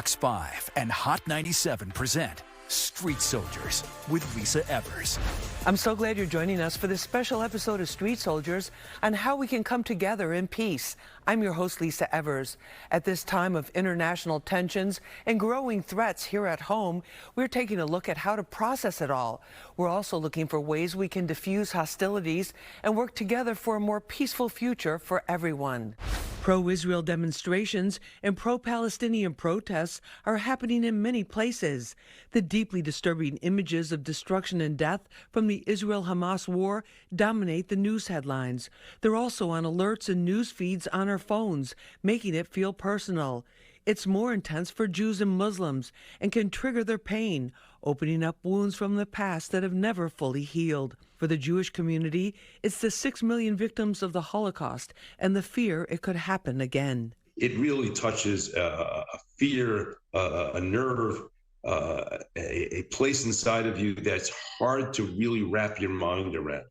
Fox 5 and Hot 97 present Street Soldiers with Lisa Evers. I'm so glad you're joining us for this special episode of Street Soldiers on how we can come together in peace. I'm your host, Lisa Evers. At this time of international tensions and growing threats here at home, we're taking a look at how to process it all. We're also looking for ways we can diffuse hostilities and work together for a more peaceful future for everyone. Pro-Israel demonstrations and pro-Palestinian protests are happening in many places. The deeply disturbing images of destruction and death from the Israel-Hamas war dominate the news headlines. They're also on alerts and news feeds on our phones, making it feel personal. It's more intense for Jews and Muslims and can trigger their pain, opening up wounds from the past that have never fully healed. For the Jewish community, it's the 6 million victims of the Holocaust and the fear it could happen again. It really touches a fear, a nerve, a place inside of you that's hard to really wrap your mind around.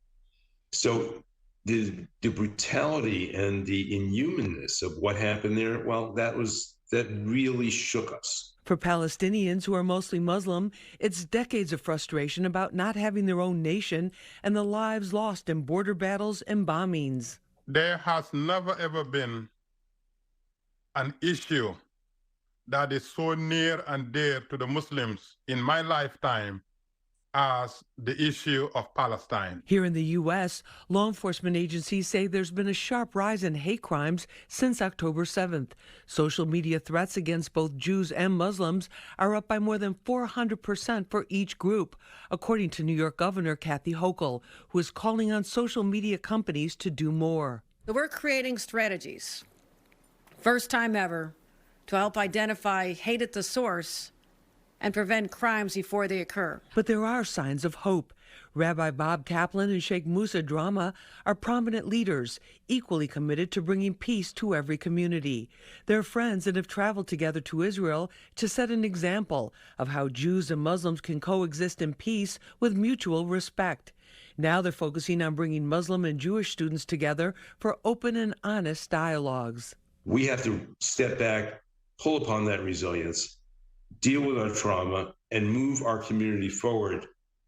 So the brutality and the inhumanness of what happened there, well, that really shook us. For Palestinians who are mostly Muslim, it's decades of frustration about not having their own nation and the lives lost in border battles and bombings. There has never ever been an issue that is so near and dear to the Muslims in my lifetime as the issue of Palestine. Here in the U.S., law enforcement agencies say there's been a sharp rise in hate crimes since October 7th. Social media threats against both Jews and Muslims are up by more than 400% for each group, according to New York Governor Kathy Hochul, who is calling on social media companies to do more. We're creating strategies, first time ever, to help identify hate at the source and prevent crimes before they occur. But there are signs of hope. Rabbi Bob Kaplan and Sheikh Musa Drama are prominent leaders, equally committed to bringing peace to every community. They're friends and have traveled together to Israel to set an example of how Jews and Muslims can coexist in peace with mutual respect. Now they're focusing on bringing Muslim and Jewish students together for open and honest dialogues. We have to step back, pull upon that resilience, deal with our trauma, and move our community forward,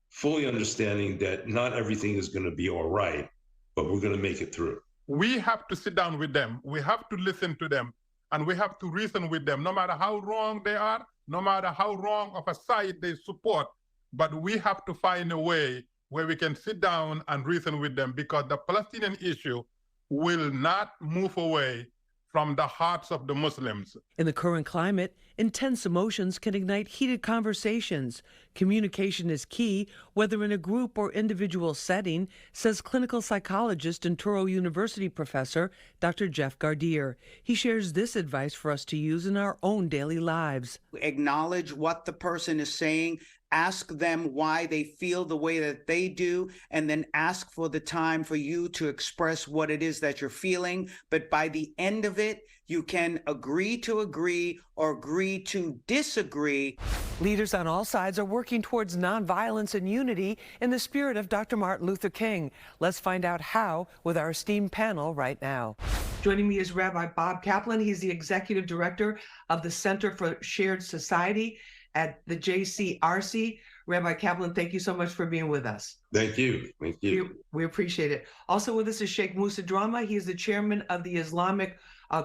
fully understanding that not everything is going to be all right, but we're going to make it through. We have to sit down with them. We have to listen to them, and we have to reason with them, no matter how wrong they are, no matter how wrong of a side they support. But we have to find a way where we can sit down and reason with them, because the Palestinian issue will not move away from the hearts of the Muslims. In the current climate, intense emotions can ignite heated conversations. Communication is key, whether in a group or individual setting, says clinical psychologist and Touro University professor Dr. Jeff Gardier. He shares this advice for us to use in our own daily lives. Acknowledge what the person is saying. Ask them why they feel the way that they do, and then ask for the time for you to express what it is that you're feeling. But by the end of it, you can agree to agree or agree to disagree. Leaders on all sides are working towards nonviolence and unity in the spirit of Dr. Martin Luther King. Let's find out how with our esteemed panel right now. Joining me is Rabbi Bob Kaplan. He's the executive director of the Center for Shared Society at the JCRC. Rabbi Kaplan, thank you so much for being with us. Thank you. Thank you. We appreciate it. Also with us is Sheikh Musa Drama. He is the chairman of the Islamic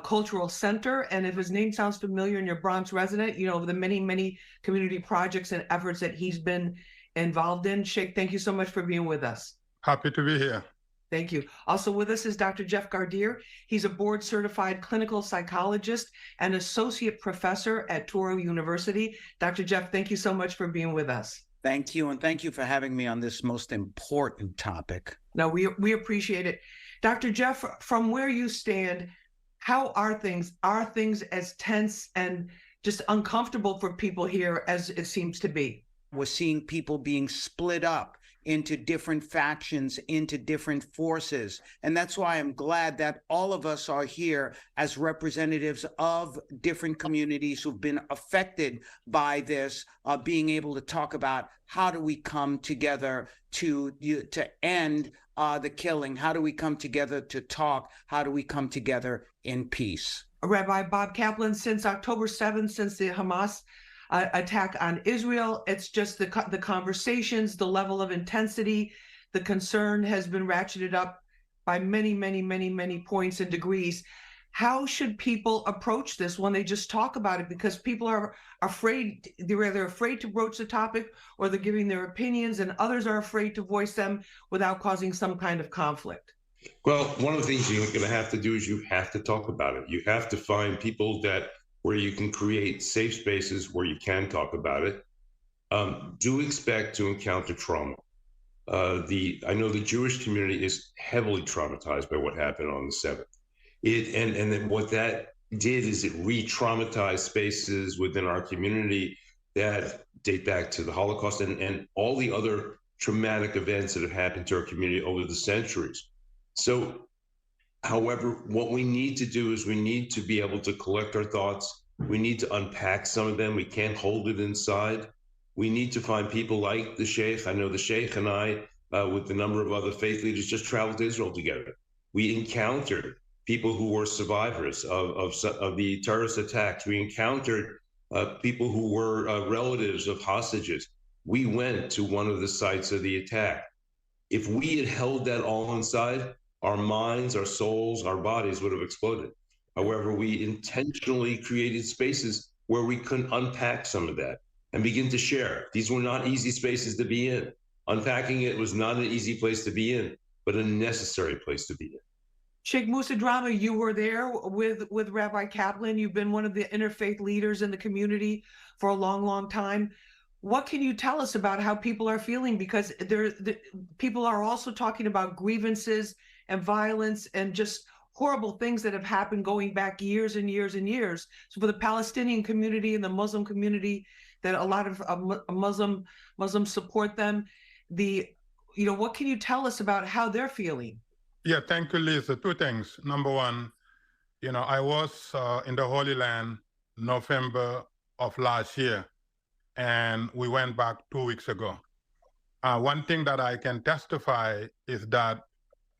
Cultural Center. And if his name sounds familiar and you're a Bronx resident, you know, the many, many community projects and efforts that he's been involved in. Sheikh, thank you so much for being with us. Happy to be here. Thank you. Also with us is Dr. Jeff Gardier. He's a board-certified clinical psychologist and associate professor at Touro University. Dr. Jeff, thank you so much for being with us. Thank you, and thank you for having me on this most important topic. No, we appreciate it. Dr. Jeff, from where you stand, how are things? Are things as tense and just uncomfortable for people here as it seems to be? We're seeing people being split up into different factions, into different forces. And that's why I'm glad that all of us are here as representatives of different communities who've been affected by this, being able to talk about how do we come together to end the killing? How do we come together to talk? How do we come together in peace? Rabbi Bob Kaplan, since October 7th, since the Hamas attack on Israel, it's just the conversations, the level of intensity, the concern has been ratcheted up by many, many, many, many points and degrees. How should people approach this when they just talk about it? Because people are afraid, they're either afraid to broach the topic or they're giving their opinions, and others are afraid to voice them without causing some kind of conflict. Well, one of the things you're going to have to do is you have to talk about it. You have to find people where you can create safe spaces where you can talk about it. Do expect to encounter trauma. I know the Jewish community is heavily traumatized by what happened on the 7th. And then what that did is it re-traumatized spaces within our community that date back to the Holocaust and all the other traumatic events that have happened to our community over the centuries. So, however, what we need to do is we need to be able to collect our thoughts. We need to unpack some of them. We can't hold it inside. We need to find people like the Sheikh. I know the Sheikh and I, with a number of other faith leaders, just traveled to Israel together. We encountered people who were survivors of the terrorist attacks. We encountered people who were relatives of hostages. We went to one of the sites of the attack. If we had held that all inside, our minds, our souls, our bodies would have exploded. However, we intentionally created spaces where we could unpack some of that and begin to share. These were not easy spaces to be in. Unpacking it was not an easy place to be in, but a necessary place to be in. Sheikh Musa Drama, you were there with Rabbi Kaplan. You've been one of the interfaith leaders in the community for a long, long time. What can you tell us about how people are feeling? Because people are also talking about grievances and violence and just horrible things that have happened going back years and years and years. So for the Palestinian community and the Muslim community, that a lot of Muslims support them. What can you tell us about how they're feeling? Yeah, thank you, Lisa. Two things. Number one, I was in the Holy Land November of last year, and we went back 2 weeks ago. One thing that I can testify is that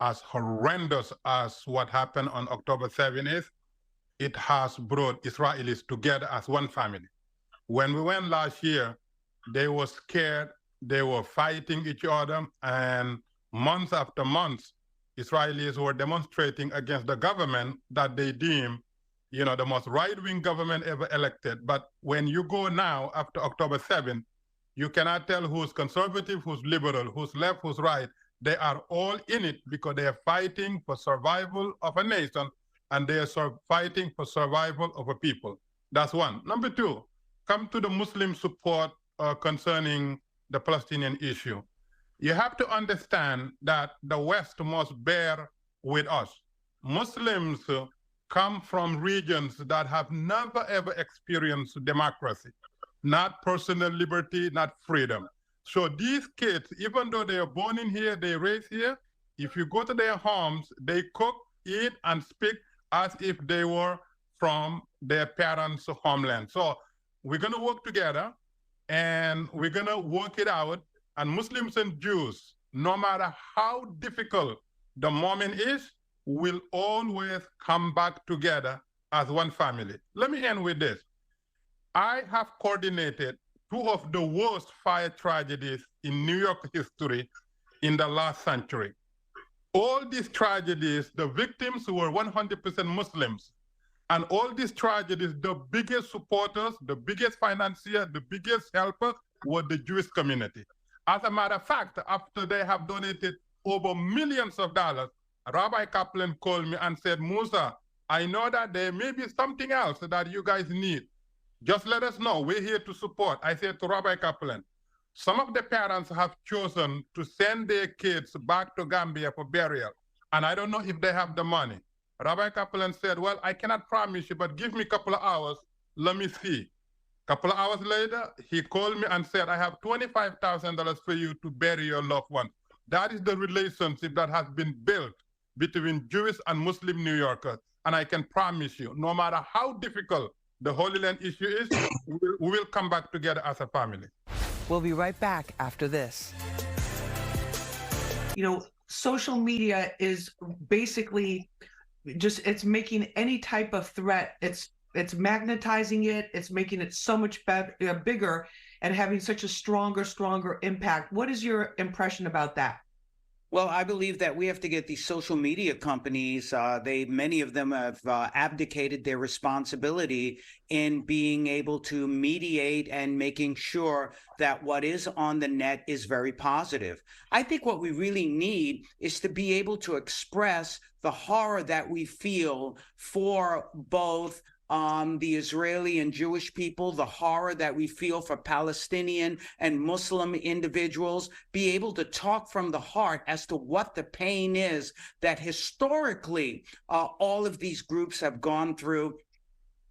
as horrendous as what happened on October 7th is, it has brought Israelis together as one family. When we went last year, they were scared, they were fighting each other, and months after months, Israelis were demonstrating against the government that they deem, the most right-wing government ever elected. But when you go now, after October 7th, you cannot tell who's conservative, who's liberal, who's left, who's right. They are all in it because they are fighting for survival of a nation, and they are fighting for survival of a people. That's one. Number two, come to the Muslim support concerning the Palestinian issue. You have to understand that the West must bear with us. Muslims come from regions that have never ever experienced democracy, not personal liberty, not freedom. So these kids, even though they are born in here, they raised here, if you go to their homes, they cook, eat, and speak as if they were from their parents' homeland. So we're going to work together, and we're going to work it out. And Muslims and Jews, no matter how difficult the moment is, will always come back together as one family. Let me end with this. I have coordinated two of the worst fire tragedies in New York history in the last century. All these tragedies, the victims were 100% Muslims. And all these tragedies, the biggest supporters, the biggest financiers, the biggest helpers were the Jewish community. As a matter of fact, after they have donated over millions of dollars, Rabbi Kaplan called me and said, Musa, I know that there may be something else that you guys need. Just let us know. We're here to support. I said to Rabbi Kaplan, some of the parents have chosen to send their kids back to Gambia for burial, and I don't know if they have the money. Rabbi Kaplan said, well, I cannot promise you, but give me a couple of hours. Let me see. A couple of hours later, he called me and said, I have $25,000 for you to bury your loved one. That is the relationship that has been built between Jewish and Muslim New Yorkers. And I can promise you, no matter how difficult the Holy Land issue is, we will come back together as a family. We'll be right back after this. Social media is basically just it's making any type of threat, it's magnetizing it, it's making it so much bigger and having such a stronger impact. What is your impression about that? Well, I believe that we have to get these social media companies. Many of them have abdicated their responsibility in being able to mediate and making sure that what is on the net is very positive. I think what we really need is to be able to express the horror that we feel for both the Israeli and Jewish people, the horror that we feel for Palestinian and Muslim individuals, be able to talk from the heart as to what the pain is that historically all of these groups have gone through,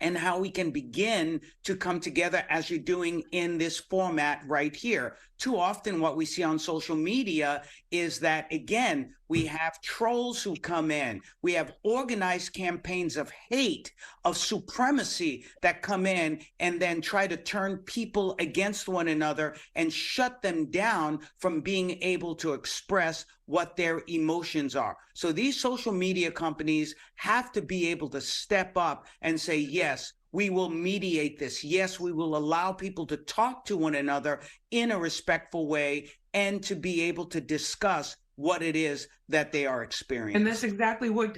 and how we can begin to come together as you're doing in this format right here. Too often what we see on social media is that, again, we have trolls who come in. We have organized campaigns of hate, of supremacy that come in and then try to turn people against one another and shut them down from being able to express what their emotions are. So these social media companies have to be able to step up and say, yes, we will mediate this. Yes, we will allow people to talk to one another in a respectful way and to be able to discuss what it is that they are experiencing. And that's exactly what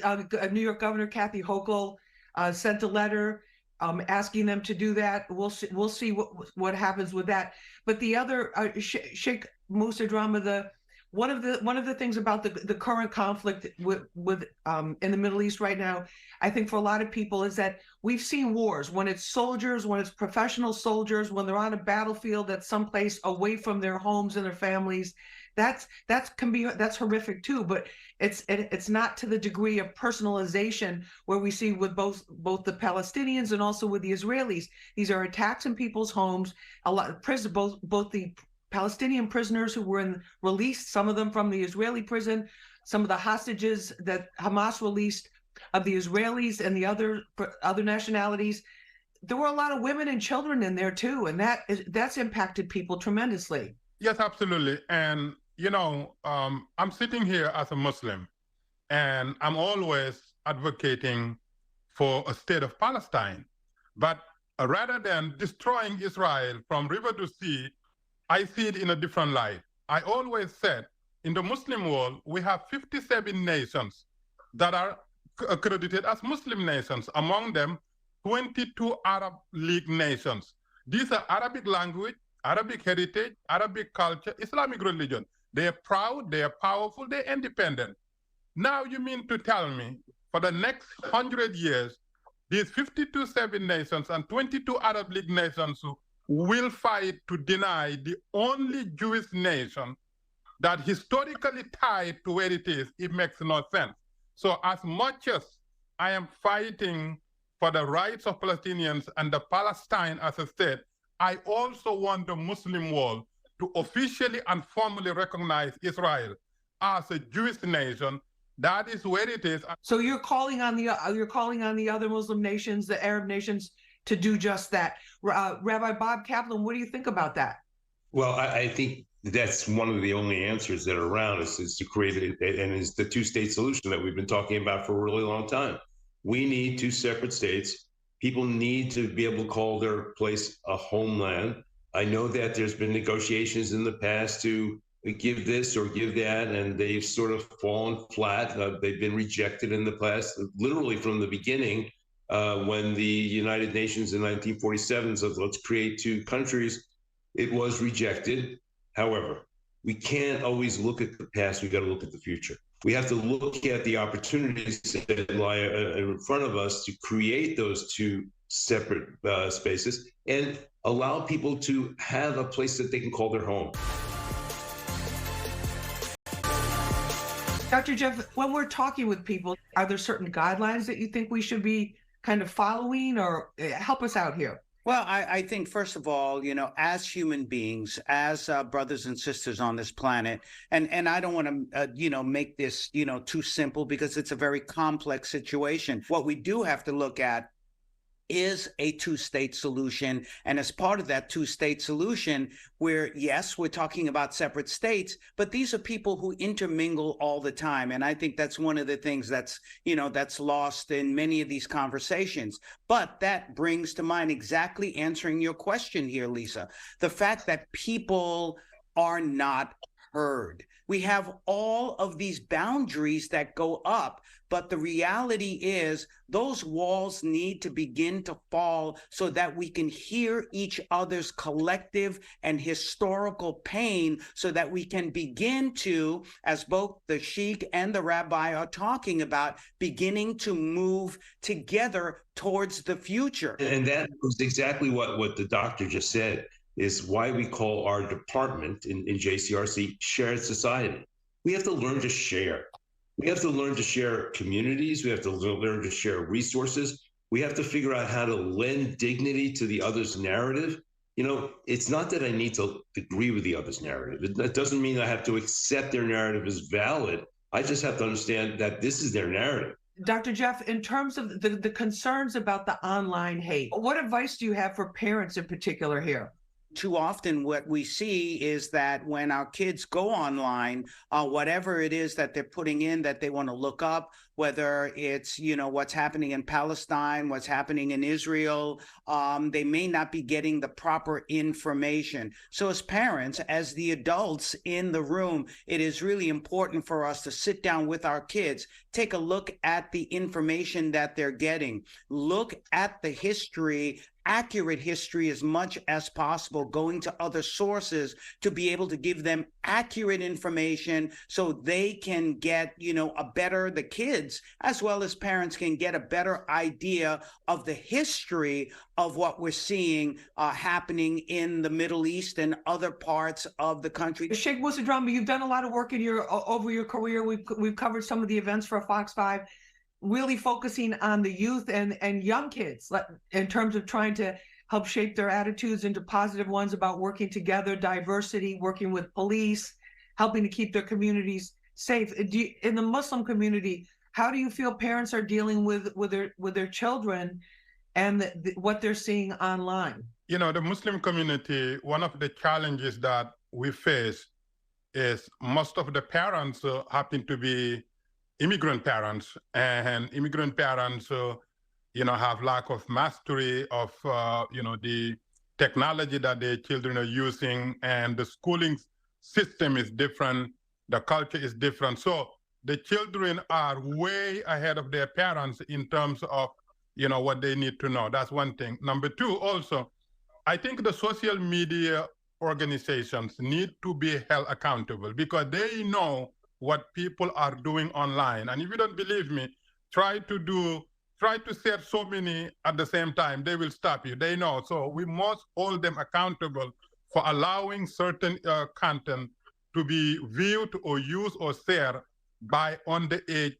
New York Governor Kathy Hochul sent a letter asking them to do that. We'll see what happens with that. But the other Sheikh Musa Drama, one of the things about the current conflict with in the Middle East right now, I think for a lot of people, is that we've seen wars when it's soldiers, when it's professional soldiers, when they're on a battlefield that's someplace away from their homes and their families. That's horrific too, but it's not to the degree of personalization where we see with both the Palestinians and also with the Israelis. These are attacks in people's homes. A lot of prison, both the Palestinian prisoners who were released, some of them from the Israeli prison, some of the hostages that Hamas released of the Israelis and the other nationalities. There were a lot of women and children in there too, and that's impacted people tremendously. Yes, absolutely. And I'm sitting here as a Muslim, and I'm always advocating for a state of Palestine. But rather than destroying Israel from river to sea, I see it in a different light. I always said, in the Muslim world, we have 57 nations that are accredited as Muslim nations, among them 22 Arab League nations. These are Arabic language, Arabic heritage, Arabic culture, Islamic religion. They are proud, they are powerful, they're independent. Now you mean to tell me, for the next 100 years, these 52 nations and 22 Arab League nations will fight to deny the only Jewish nation that historically tied to where it is? It makes no sense. So as much as I am fighting for the rights of Palestinians and the Palestine as a state, I also want the Muslim world to officially and formally recognize Israel as a Jewish nation. That is where it is. So you're calling on the other Muslim nations, the Arab nations, to do just that. Rabbi Bob Kaplan, what do you think about that? Well, I think that's one of the only answers that are around is to create and is the two-state solution that we've been talking about for a really long time. We need two separate states. People need to be able to call their place a homeland. I know that there's been negotiations in the past to give this or give that, and they've sort of fallen flat. They've been rejected in the past, literally from the beginning, when the United Nations in 1947 said, let's create two countries. It was rejected. However, we can't always look at the past. We got to look at the future. We have to look at the opportunities that lie in front of us to create those two separate spaces and allow people to have a place that they can call their home. Dr. Jeff, when we're talking with people, are there certain guidelines that you think we should be kind of following, or help us out here? Well, I think, first of all, as human beings, as brothers and sisters on this planet, and I don't want to, make this, too simple, because it's a very complex situation. What we do have to look at is a two-state solution. And as part of that two-state solution, where, yes, we're talking about separate states, but these are people who intermingle all the time. And I think that's one of the things that's, that's lost in many of these conversations. But that brings to mind exactly answering your question here, Lisa, the fact that people are not heard. We have all of these boundaries that go up, but the reality is those walls need to begin to fall so that we can hear each other's collective and historical pain, so that we can begin to, as both the sheikh and the rabbi are talking about, beginning to move together towards the future. And that was exactly what the doctor just said, is why we call our department in JCRC shared society. We have to learn to share. We have to learn to share communities. We have to learn to share resources. We have to figure out how to lend dignity to the other's narrative. It's not that I need to agree with the other's narrative. That doesn't mean I have to accept their narrative as valid. I just have to understand that this is their narrative. Dr. Jeff, in terms of the concerns about the online hate, what advice do you have for parents in particular here? Too often what we see is that when our kids go online, whatever it is that they're putting in that they want to look up, whether it's, what's happening in Palestine, what's happening in Israel, they may not be getting the proper information. So as parents, as the adults in the room, it is really important for us to sit down with our kids, take a look at the information that they're getting, look at the history, accurate history as much as possible, going to other sources to be able to give them accurate information so they can get, the kids as well as parents can get a better idea of the history of what we're seeing happening in the Middle East and other parts of the country. Sheikh Musa Drama, you've done a lot of work over your career. We've covered some of the events for Fox 5. Really focusing on the youth and young kids in terms of trying to help shape their attitudes into positive ones about working together, diversity, working with police, helping to keep their communities safe. In the Muslim community, how do you feel parents are dealing with their children and what they're seeing online? The Muslim community, one of the challenges that we face is most of the parents happen to be immigrant parents, and immigrant parents, have lack of mastery of, the technology that their children are using, and the schooling system is different, the culture is different. So the children are way ahead of their parents in terms of, what they need to know. That's one thing. Number two, also, I think the social media organizations need to be held accountable because they know what people are doing online. And if you don't believe me, try to share so many at the same time, they will stop you. They know. So we must hold them accountable for allowing certain content to be viewed or used or shared by underage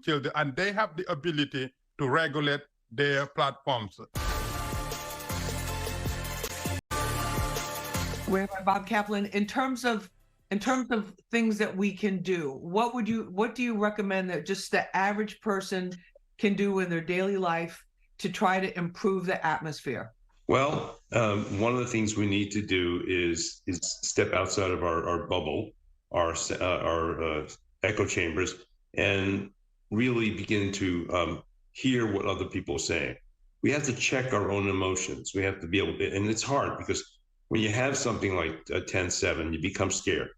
children. And they have the ability to regulate their platforms. Rabbi Bob Kaplan, in terms of things that we can do, what do you recommend that just the average person can do in their daily life to try to improve the atmosphere? Well, one of the things we need to do is step outside of our bubble, our echo chambers, and really begin to hear what other people are saying. We have to check our own emotions. We have to be able to, and it's hard because when you have something like 10-7, you become scared,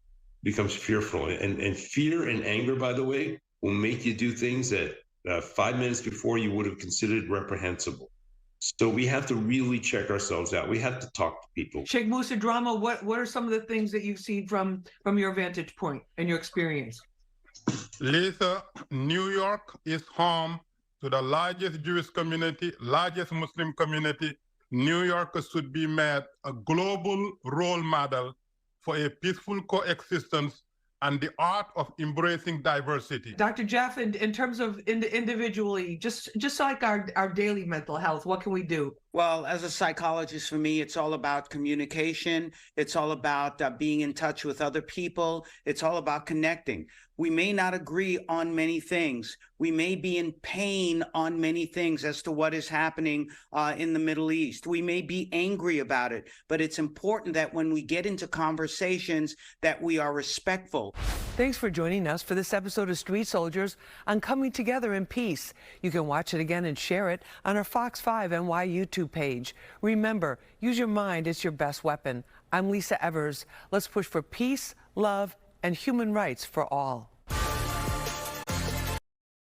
becomes fearful, and fear and anger, by the way, will make you do things that 5 minutes before you would have considered reprehensible. So we have to really check ourselves out. We have to talk to people. Sheikh Musa Drama, what are some of the things that you've seen from your vantage point and your experience? Lisa, New York is home to the largest Jewish community, largest Muslim community. New York should be made a global role model for a peaceful coexistence and the art of embracing diversity. Dr. Jeff, in terms of individually, just like our daily mental health, what can we do? Well, as a psychologist, for me, it's all about communication. It's all about being in touch with other people. It's all about connecting. We may not agree on many things. We may be in pain on many things as to what is happening in the Middle East. We may be angry about it, but it's important that when we get into conversations that we are respectful. Thanks for joining us for this episode of Street Soldiers on Coming Together in Peace. You can watch it again and share it on our Fox 5 NY YouTube page. Remember, use your mind, it's your best weapon. I'm Lisa Evers. Let's push for peace, love, and human rights for all.